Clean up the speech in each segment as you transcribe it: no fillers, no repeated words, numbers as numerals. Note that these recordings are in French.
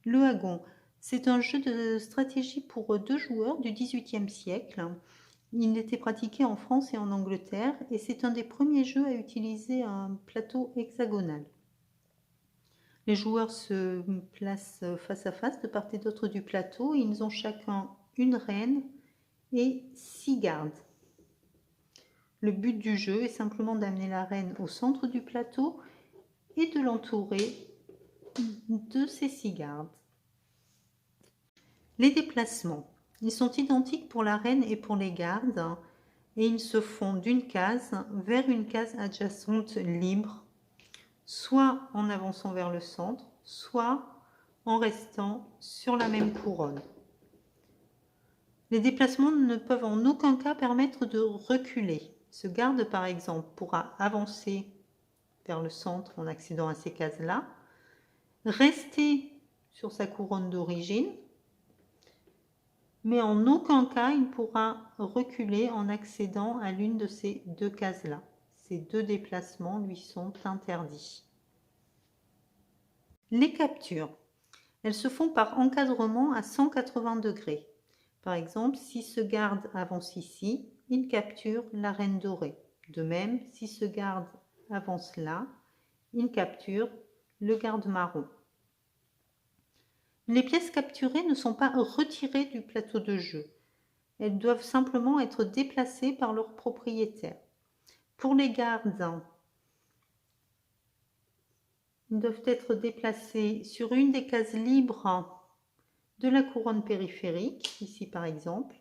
Le Hagon, c'est un jeu de stratégie pour 2 joueurs du XVIIIe siècle. Il était pratiqué en France et en Angleterre et c'est un des premiers jeux à utiliser un plateau hexagonal. Les joueurs se placent face à face de part et d'autre du plateau et ils ont chacun une reine et 6 gardes. Le but du jeu est simplement d'amener la reine au centre du plateau et de l'entourer de ses 6 gardes. Les déplacements. Ils sont identiques pour la reine et pour les gardes et ils se font d'une case vers une case adjacente libre, soit en avançant vers le centre, soit en restant sur la même couronne. Les déplacements ne peuvent en aucun cas permettre de reculer. Ce garde, par exemple, pourra avancer vers le centre en accédant à ces cases-là, rester sur sa couronne d'origine, mais en aucun cas il pourra reculer en accédant à l'une de ces 2 cases-là. Ces 2 déplacements lui sont interdits. Les captures. Elles se font par encadrement à 180 degrés. Par exemple, si ce garde avance ici, il capture la reine dorée. De même, si ce garde avance là, il capture le garde marron. Les pièces capturées ne sont pas retirées du plateau de jeu. Elles doivent simplement être déplacées par leur propriétaire. Pour les gardes, ils doivent être déplacés sur une des cases libres de la couronne périphérique, ici par exemple.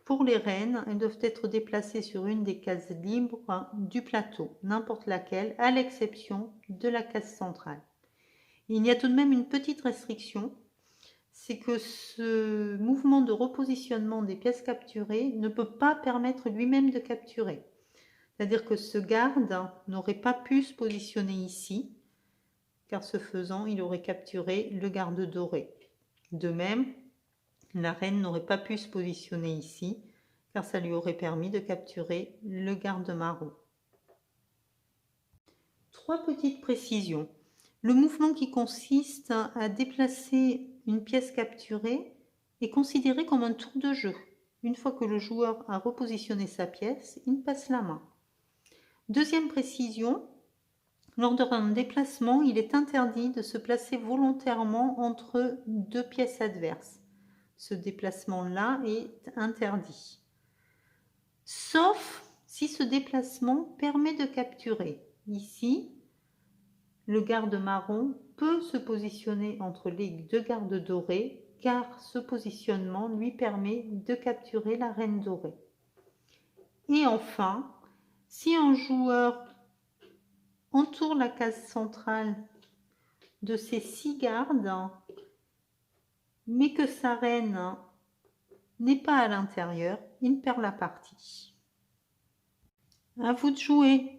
Pour les reines, elles doivent être déplacées sur une des cases libres du plateau, n'importe laquelle, à l'exception de la case centrale. Il y a tout de même une petite restriction, c'est que ce mouvement de repositionnement des pièces capturées ne peut pas permettre lui-même de capturer. C'est-à-dire que ce garde n'aurait pas pu se positionner ici, car ce faisant, il aurait capturé le garde doré. De même, la reine n'aurait pas pu se positionner ici, car ça lui aurait permis de capturer le garde marron. 3 petites précisions. Le mouvement qui consiste à déplacer une pièce capturée est considéré comme un tour de jeu. Une fois que le joueur a repositionné sa pièce, il passe la main. Deuxième précision, lors d'un déplacement, il est interdit de se placer volontairement entre 2 pièces adverses. Ce déplacement-là est interdit. Sauf si ce déplacement permet de capturer. Ici, le garde marron peut se positionner entre les 2 gardes dorés car ce positionnement lui permet de capturer la reine dorée. Et enfin, si un joueur entoure la case centrale de ses 6 gardes, mais que sa reine n'est pas à l'intérieur, il perd la partie. À vous de jouer.